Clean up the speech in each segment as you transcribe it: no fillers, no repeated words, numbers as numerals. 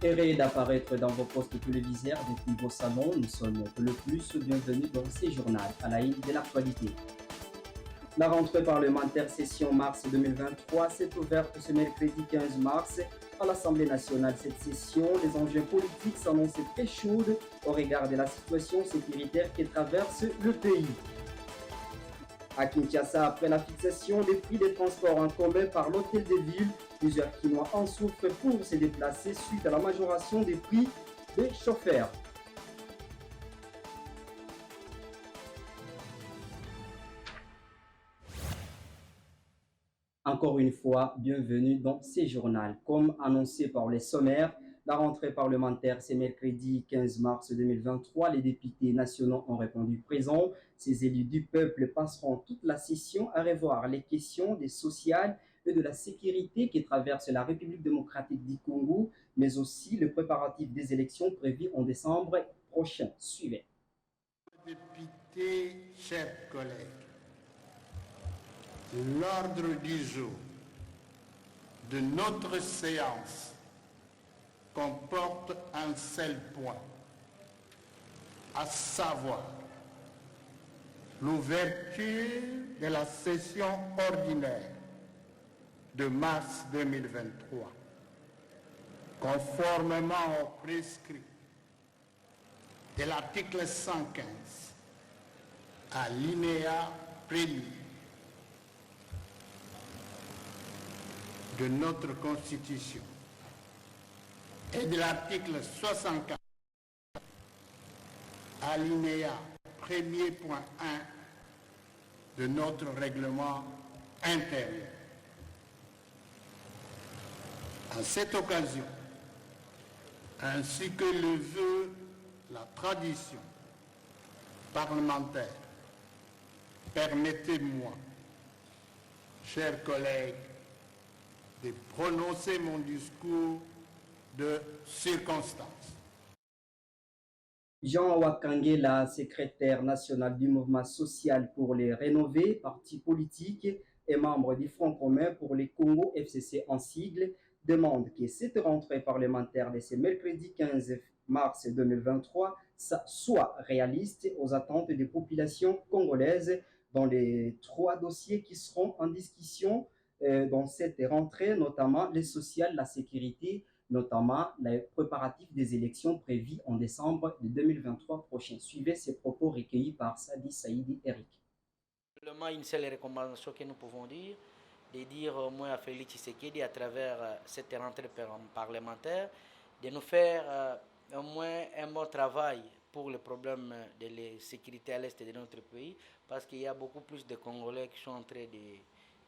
Heureux d'apparaître dans vos postes téléviseurs depuis vos salons, nous sommes le plus bienvenus dans ces journaux à la une de l'actualité. La rentrée parlementaire session mars 2023 s'est ouverte ce mercredi 15 mars à l'Assemblée nationale. Cette session, les enjeux politiques s'annoncent très chaudes au regard de la situation sécuritaire qui traverse le pays. À Kinshasa, après la fixation des prix des transports en commun par l'hôtel de ville, plusieurs Quinois en souffrent pour se déplacer suite à la majoration des prix des chauffeurs. Encore une fois, bienvenue dans ces journaux. Comme annoncé par les sommaires, la rentrée parlementaire, c'est mercredi 15 mars 2023. Les députés nationaux ont répondu présents. Ces élus du peuple passeront toute la session à revoir les questions des sociales et de la sécurité qui traversent la République démocratique du Congo, mais aussi le préparatif des élections prévues en décembre prochain. Suivez. Députés, chers collègues, l'ordre du jour de notre séance comporte un seul point, à savoir l'ouverture de la session ordinaire de mars 2023, conformément au prescrit de l'article 115, alinéa premier de notre Constitution et de l'article 64, alinéa premier point 1 de notre règlement intérieur. À cette occasion, ainsi que le veut la tradition parlementaire, permettez-moi, chers collègues, de prononcer mon discours de circonstance. Jean Wakangela, secrétaire national du mouvement social pour les rénover, parti politique et membre du Front commun pour les Congo FCC en sigle, demande que cette rentrée parlementaire de ce mercredi 15 mars 2023 soit réaliste aux attentes des populations congolaises dans les 3 dossiers qui seront en discussion dans cette rentrée, notamment les sociales, la sécurité, notamment les préparatifs des élections prévues en décembre de 2023 prochain. Suivez ces propos recueillis par Sadi Saïdi Eric. Une seule recommandation que nous pouvons dire, de dire au moins à Félix Tshisekedi à travers cette rentrée parlementaire, de nous faire au moins un bon travail pour le problème de la sécurité à l'est de notre pays, parce qu'il y a beaucoup plus de Congolais qui sont en train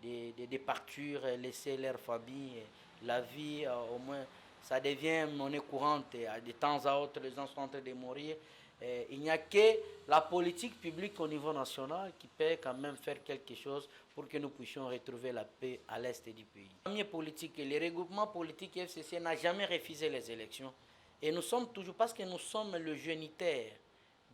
de partir, laisser leur famille, la vie, au moins, ça devient monnaie courante. De temps à autre, les gens sont en train de mourir. Il n'y a que la politique publique au niveau national qui peut quand même faire quelque chose pour que nous puissions retrouver la paix à l'est du pays. La première politique, le regroupement politique FCC n'a jamais refusé les élections. Et nous sommes toujours, parce que nous sommes le géniteur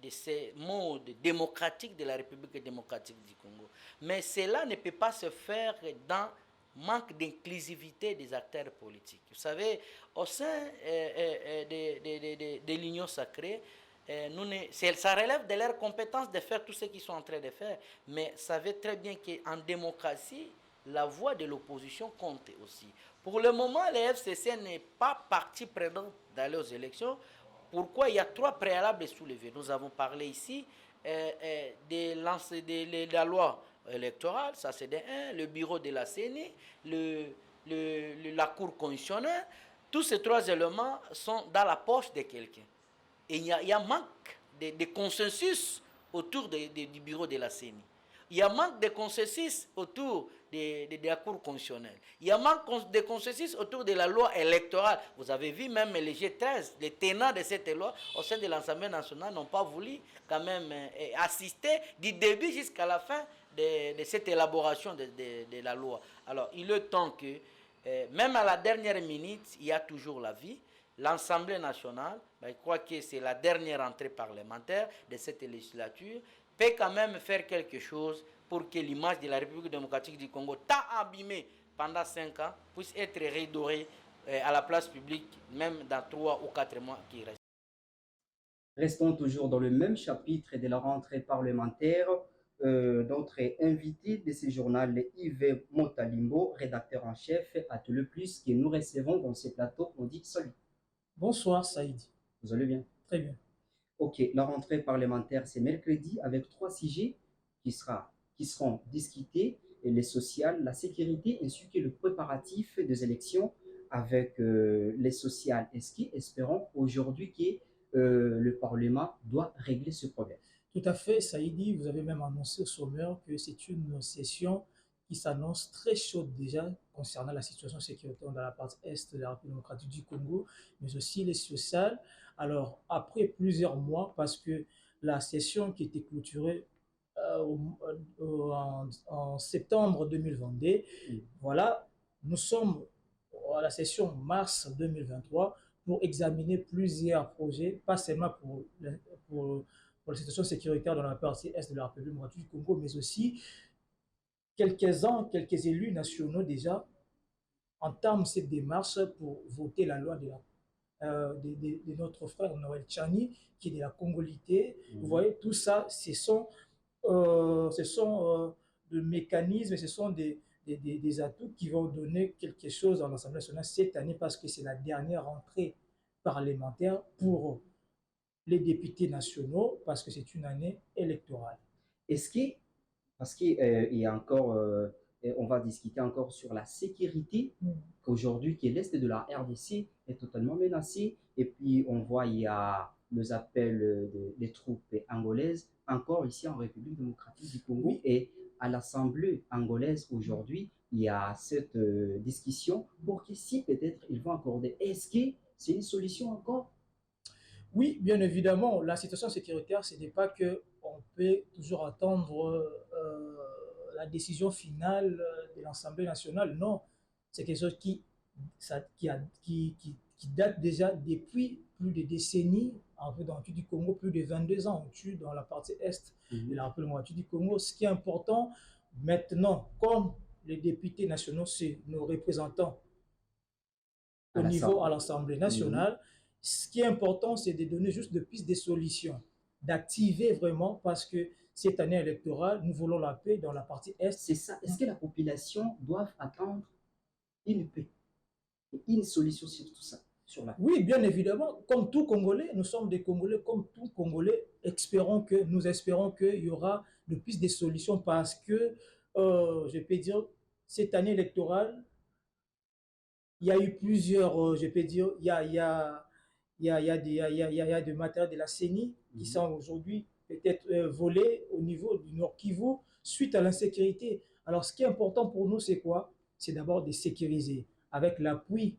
de ces modes démocratiques de la République démocratique du Congo. Mais cela ne peut pas se faire dans manque d'inclusivité des acteurs politiques. Vous savez, au sein de l'Union sacrée, ça relève de leur compétence de faire tout ce qu'ils sont en train de faire. Mais savez très bien qu'en démocratie, la voix de l'opposition compte aussi. Pour le moment, le FCC n'est pas partie prenante d'aller aux élections. Pourquoi? Il y a 3 préalables soulevés. Nous avons parlé ici de la loi électorale, ça c'est de 1, le bureau de la CENI, la Cour constitutionnelle. Tous ces 3 éléments sont dans la poche de quelqu'un. Et il y a manque de consensus autour du bureau de la CENI. Il y a manque de consensus autour de la Cour constitutionnelle. Il y a manque de consensus autour de la loi électorale. Vous avez vu même les G13, les tenants de cette loi au sein de l'Assemblée nationale n'ont pas voulu quand même assister du début jusqu'à la fin de cette élaboration de la loi. Alors, il est temps que, même à la dernière minute, il y a toujours la vie. L'Assemblée nationale, je crois que c'est la dernière entrée parlementaire de cette législature, peut quand même faire quelque chose pour que l'image de la République démocratique du Congo, tant abîmée pendant 5 ans, puisse être redorée à la place publique, même dans 3 ou 4 mois qui restent. Restons toujours dans le même chapitre de la rentrée parlementaire. Notre invité de ce journal, Yves Motalimbo, rédacteur en chef à Tout le Plus, que nous recevons dans ce plateau. On dit salut. Bonsoir Saïdi. Vous allez bien? Très bien. Ok, la rentrée parlementaire, c'est mercredi avec 3 sujets qui seront discutés, les sociales, la sécurité ainsi que le préparatif des élections avec les sociales. Est-ce qu'espérons aujourd'hui que le Parlement doit régler ce problème? Tout à fait, Saïdi. Vous avez même annoncé au sommaire que c'est une session qui s'annonce très chaude déjà concernant la situation sécuritaire dans la partie est de la République démocratique du Congo, mais aussi les sociales. Alors, après plusieurs mois, parce que la session qui était clôturée en septembre 2022, voilà, nous sommes à la session mars 2023 pour examiner plusieurs projets, pas seulement pour la situation sécuritaire dans la partie est de la République démocratique du Congo, mais aussi quelques élus nationaux déjà entament cette démarche pour voter la loi de notre frère Noël Tchani, qui est de la congolité. Vous voyez, tout ça, ce sont des mécanismes, ce sont des atouts qui vont donner quelque chose dans l'Assemblée nationale cette année parce que c'est la dernière rentrée parlementaire pour les députés nationaux parce que c'est une année électorale. Est-ce que, parce qu'il y a encore, on va discuter encore sur la sécurité, qu'aujourd'hui, que l'Est de la RDC est totalement menacé, et puis on voit, il y a les appels des troupes angolaises, encore ici en République démocratique du Congo, Oui. et à l'Assemblée angolaise aujourd'hui, il y a cette discussion pour que si peut-être ils vont accorder, est-ce que c'est une solution encore? Oui, bien évidemment, la situation sécuritaire, ce n'est pas qu'on peut toujours attendre la décision finale de l'Assemblée nationale. Non, c'est quelque chose qui date déjà depuis plus de décennies, en fait, dans le du Congo, plus de 22 ans, on tue dans la partie est de la République démocratique du Congo. Ce qui est important maintenant, comme les députés nationaux, c'est nos représentants au niveau à l'Assemblée nationale, ce qui est important, c'est de donner juste de pistes des solutions, d'activer vraiment, parce que cette année électorale, nous voulons la paix dans la partie est. C'est ça. Est-ce que la population doit attendre une paix et une solution sur tout ça, sur la paix? Oui, bien évidemment, comme tout Congolais, nous sommes des Congolais, comme tout Congolais, nous espérons qu'il y aura de plus des solutions parce que, je peux dire, cette année électorale, il y a eu plusieurs, je peux dire, il y a des matériels de la CENI qui sont aujourd'hui peut-être volés au niveau du Nord Kivu suite à l'insécurité. Alors, ce qui est important pour nous, c'est quoi? C'est d'abord de sécuriser avec l'appui,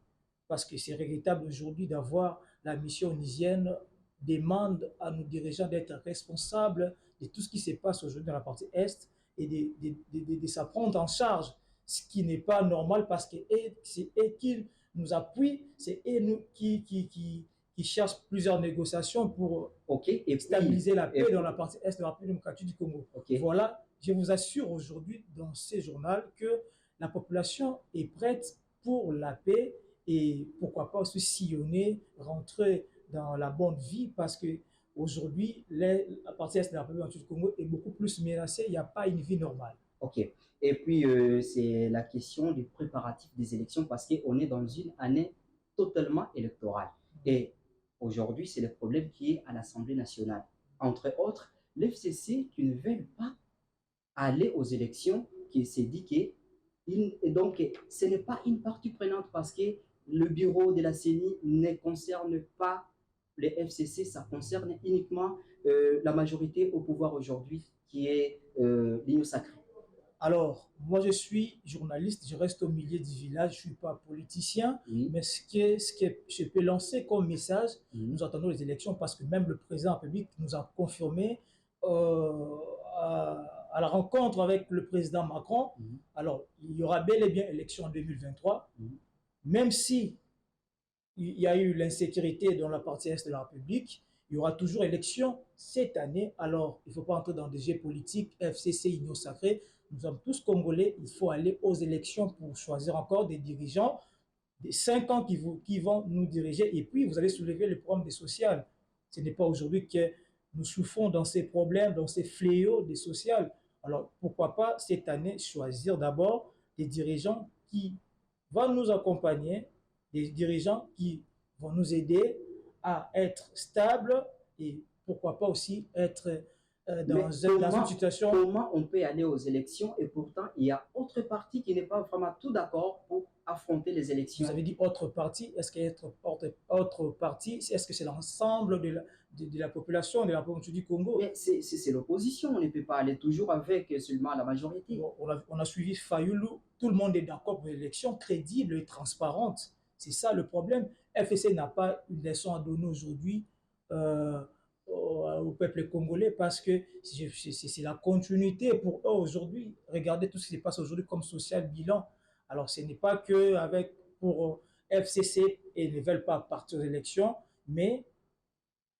parce que c'est regrettable aujourd'hui d'avoir la mission onusienne demande à nos dirigeants d'être responsables de tout ce qui se passe aujourd'hui dans la partie Est et de s'en prendre en charge, ce qui n'est pas normal parce que c'est eux qui nous appuient, c'est eux qui cherchent plusieurs négociations pour stabiliser la paix dans la partie Est de la République démocratique du Congo. Voilà, je vous assure aujourd'hui dans ce journal que la population est prête pour la paix et pourquoi pas aussi sillonner, rentrer dans la bonne vie parce que aujourd'hui, la partie Est de la République démocratique du Congo est beaucoup plus menacée, il n'y a pas une vie normale. Ok. Et puis, c'est la question du préparatif des élections parce qu'on est dans une année totalement électorale. Et aujourd'hui, c'est le problème qui est à l'Assemblée nationale. Entre autres, l'FCC qui ne veut pas aller aux élections, qui s'est dit que donc, ce n'est pas une partie prenante parce que le bureau de la CENI ne concerne pas les FCC, ça concerne uniquement la majorité au pouvoir aujourd'hui qui est l'Union sacrée. Alors, moi je suis journaliste, je reste au milieu du village, je ne suis pas politicien, mais ce que je peux lancer comme message, nous attendons les élections parce que même le président de la République nous a confirmé à la rencontre avec le président Macron, alors il y aura bel et bien élection en 2023, même si il y a eu l'insécurité dans la partie est de la République, il y aura toujours élection cette année, alors il ne faut pas entrer dans des jeux politiques, FCC, Union sacrée. Nous sommes tous Congolais, il faut aller aux élections pour choisir encore des dirigeants des 5 ans qui vont nous diriger. Et puis, vous avez soulevé le problème des sociales. Ce n'est pas aujourd'hui que nous souffrons dans ces problèmes, dans ces fléaux des sociales. Alors, pourquoi pas cette année choisir d'abord des dirigeants qui vont nous accompagner, des dirigeants qui vont nous aider à être stables et pourquoi pas aussi être dans une situation... Comment on peut aller aux élections et pourtant il y a autre parti qui n'est pas vraiment tout d'accord pour affronter les élections? Vous avez dit autre parti, est-ce qu'il y a autre parti? Est-ce que c'est l'ensemble de la population, de la population du Congo? C'est l'opposition, on ne peut pas aller toujours avec seulement la majorité. Bon, on a suivi Fayoulou, tout le monde est d'accord pour une élection crédible et transparente. C'est ça le problème. FCC n'a pas une leçon à donner aujourd'hui au peuple congolais parce que c'est la continuité pour eux aujourd'hui. Regardez tout ce qui se passe aujourd'hui comme social bilan. Alors ce n'est pas que pour FCC et ne veulent pas partir aux élections, mais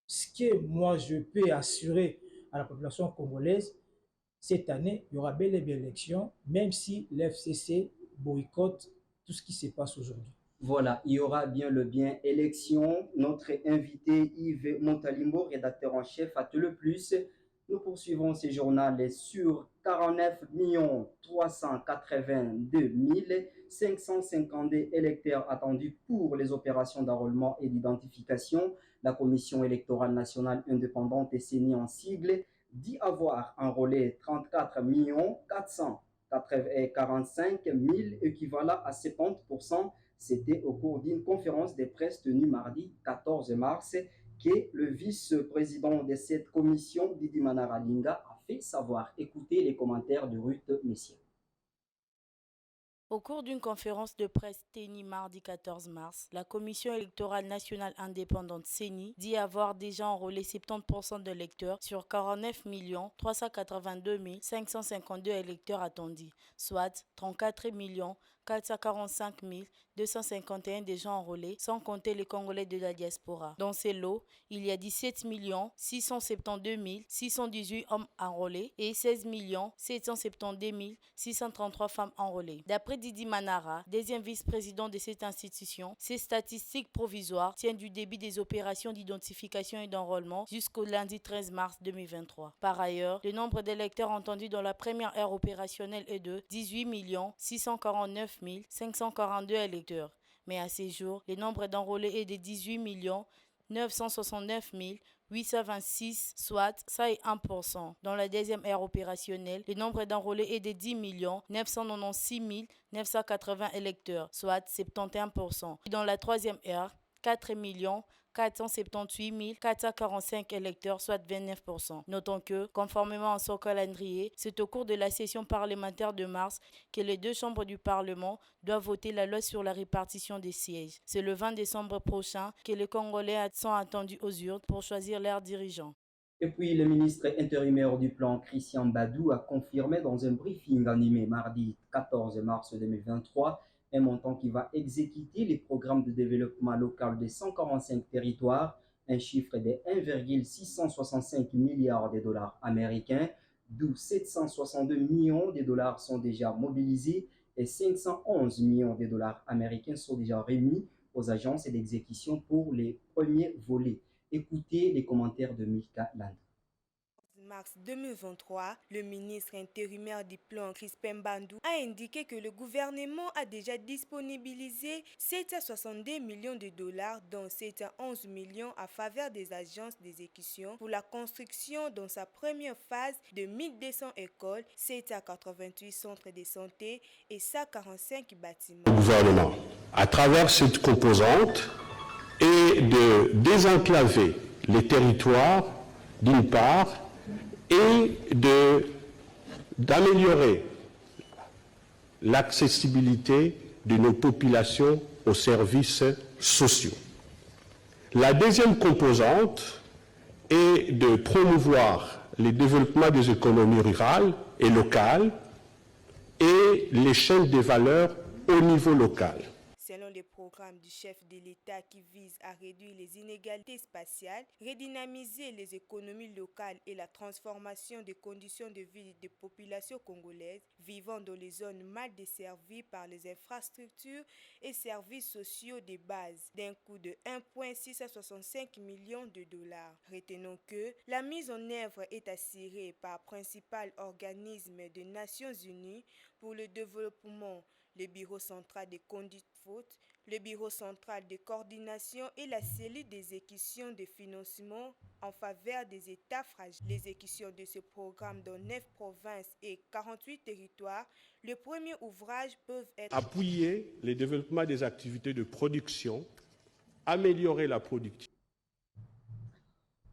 ce que moi je peux assurer à la population congolaise, cette année, il y aura bel et bien élection, même si l'FCC boycotte tout ce qui se passe aujourd'hui. Voilà, il y aura bien élection. Notre invité Yves Montalimbo, rédacteur en chef à Te Le Plus. Nous poursuivons ce journal sur 49 382 552 électeurs attendus pour les opérations d'enrôlement et d'identification. La Commission électorale nationale indépendante et CENI en sigle dit avoir enrôlé 34 445 000 équivalent à 70%. C'était au cours d'une conférence de presse tenue mardi 14 mars que le vice-président de cette commission, Didi Manaralinga, a fait savoir. Écoutez les commentaires de Ruth Messier. Au cours d'une conférence de presse tenue mardi 14 mars, la Commission électorale nationale indépendante CENI dit avoir déjà enrôlé 70% d'électeurs sur 49 382 552 électeurs attendus, soit 34 445 251 déjà enrôlés, sans compter les Congolais de la diaspora. Dans ces lots, il y a 17 672 618 hommes enrôlés et 16 772 633 femmes enrôlées. D'après Didi Manara, deuxième vice-président de cette institution, ces statistiques provisoires tiennent du début des opérations d'identification et d'enrôlement jusqu'au lundi 13 mars 2023. Par ailleurs, le nombre d'électeurs entendus dans la première ère opérationnelle est de 18 649 542 électeurs. Mais à ces jours, le nombre d'enrôlés est de 18 969 826, soit 101%. Dans la deuxième ère opérationnelle, le nombre d'enrôlés est de 10 996 980 électeurs, soit 71%. Dans la troisième ère, 4 478 445 électeurs, soit 29%. Notons que, conformément à son calendrier, c'est au cours de la session parlementaire de mars que les deux chambres du Parlement doivent voter la loi sur la répartition des sièges. C'est le 20 décembre prochain que les Congolais sont attendus aux urnes pour choisir leurs dirigeants. Et puis, le ministre intérimaire du plan, Christian Badou, a confirmé dans un briefing animé mardi 14 mars 2023 un montant qui va exécuter les programmes de développement local de 145 territoires, un chiffre de 1,665 milliards de dollars américains, d'où 762 millions de dollars sont déjà mobilisés et 511 millions de dollars américains sont déjà remis aux agences d'exécution pour les premiers volets. Écoutez les commentaires de Milka Land. Mars 2023, le ministre intérimaire du plan Crispin Bandou a indiqué que le gouvernement a déjà disponibilisé 762 millions de dollars, dont 711 millions à faveur des agences d'exécution pour la construction dans sa première phase de 1200 écoles, 788 centres de santé et 145 bâtiments. Le gouvernement, à travers cette composante, est de désenclaver les territoires d'une part et d'améliorer l'accessibilité de nos populations aux services sociaux. La deuxième composante est de promouvoir le développement des économies rurales et locales et les chaînes de valeur au niveau local. Selon les programmes du chef de l'État qui visent à réduire les inégalités spatiales, redynamiser les économies locales et la transformation des conditions de vie des populations congolaises vivant dans les zones mal desservies par les infrastructures et services sociaux de base d'un coût de 1,665 millions de dollars. Retenons que la mise en œuvre est assurée par principal organisme des Nations Unies pour le développement, le Bureau central des conduites fautes, le Bureau central de coordination et la cellule d'exécution de financement en faveur des États fragiles. L'exécution de ce programme dans 9 provinces et 48 territoires, le premier ouvrage peuvent être appuyer le développement des activités de production, améliorer la productivité.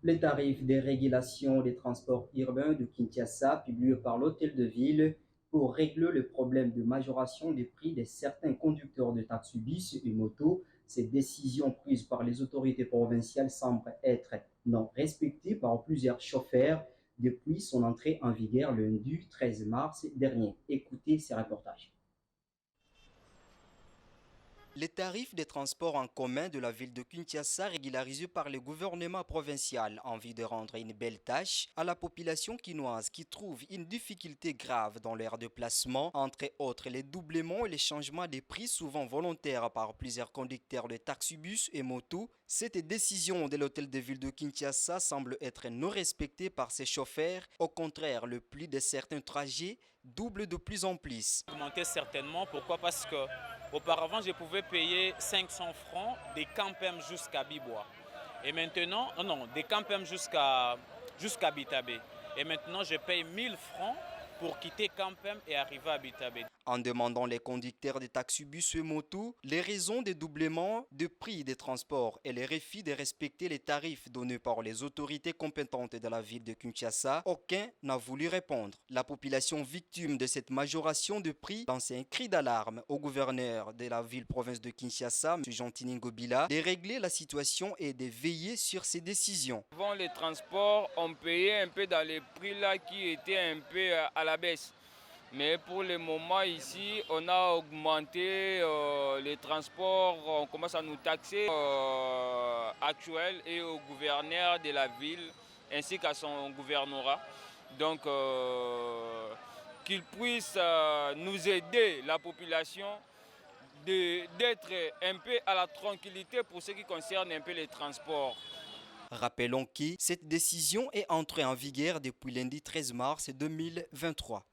Les tarifs des régulations des transports urbains de Kinshasa, publiés par l'Hôtel de Ville, pour régler le problème de majoration des prix de certains conducteurs de taxi-bus et motos. Ces décisions prises par les autorités provinciales semblent être non respectées par plusieurs chauffeurs depuis son entrée en vigueur lundi 13 mars dernier. Écoutez ces reportages. Les tarifs des transports en commun de la ville de Kinshasa régularisés par le gouvernement provincial en vue de rendre une belle tâche à la population quinoise qui trouve une difficulté grave dans leur déplacement, entre autres les doublements et les changements des prix souvent volontaires par plusieurs conducteurs de taxibus et motos. Cette décision de l'hôtel de ville de Kinshasa semble être non respectée par ses chauffeurs. Au contraire, le prix de certains trajets double de plus en plus. Augmenter certainement, pourquoi? Parce que auparavant, je pouvais payer 500 francs des Campem jusqu'à Bibois. Et maintenant, non, des Campem jusqu'à Bitabé. Et maintenant, je paye 1000 francs pour quitter Campem et arriver à Bitabé. En demandant les conducteurs de taxibus et motos les raisons des doublements de prix des transports et les refus de respecter les tarifs donnés par les autorités compétentes de la ville de Kinshasa, aucun n'a voulu répondre. La population victime de cette majoration de prix lance un cri d'alarme au gouverneur de la ville-province de Kinshasa, M. Jean-Tini Ngobila, de régler la situation et de veiller sur ses décisions. Avant les transports, on payait un peu dans les prix là qui étaient un peu à la baisse. Mais pour le moment ici, on a augmenté les transports, on commence à nous taxer actuel et au gouverneur de la ville ainsi qu'à son gouvernorat. Donc qu'il puisse nous aider, la population, d'être un peu à la tranquillité pour ce qui concerne un peu les transports. Rappelons que cette décision est entrée en vigueur depuis lundi 13 mars 2023.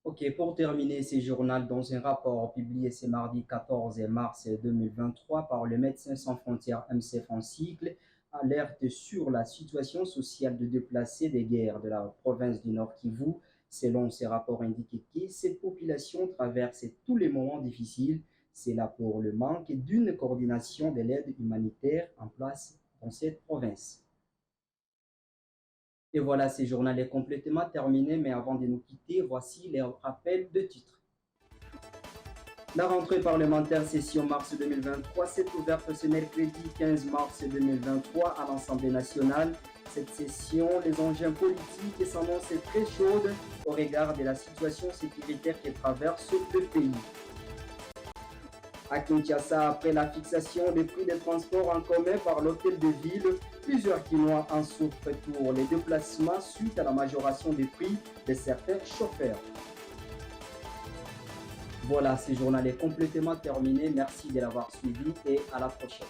Ok, pour terminer ce journal, dans un rapport publié ce mardi 14 mars 2023 par le Médecins sans frontières MSF en sigle, alerte sur la situation sociale de déplacés des guerres de la province du Nord Kivu. Selon ces rapports indiqués que cette population traverse tous les moments difficiles. C'est là pour le manque d'une coordination de l'aide humanitaire en place dans cette province. Et voilà, ce journal est complètement terminé, mais avant de nous quitter, voici les rappels de titres. La rentrée parlementaire session mars 2023 s'est ouverte ce mercredi 15 mars 2023 à l'Assemblée nationale. Cette session, les enjeux politiques s'annoncent très chaudes au regard de la situation sécuritaire qui traverse le pays. À Kinshasa, après la fixation des prix des transports en commun par l'hôtel de ville, plusieurs Quinois en souffrent pour les déplacements suite à la majoration des prix de certains chauffeurs. Voilà, ce journal est complètement terminé. Merci de l'avoir suivi et à la prochaine.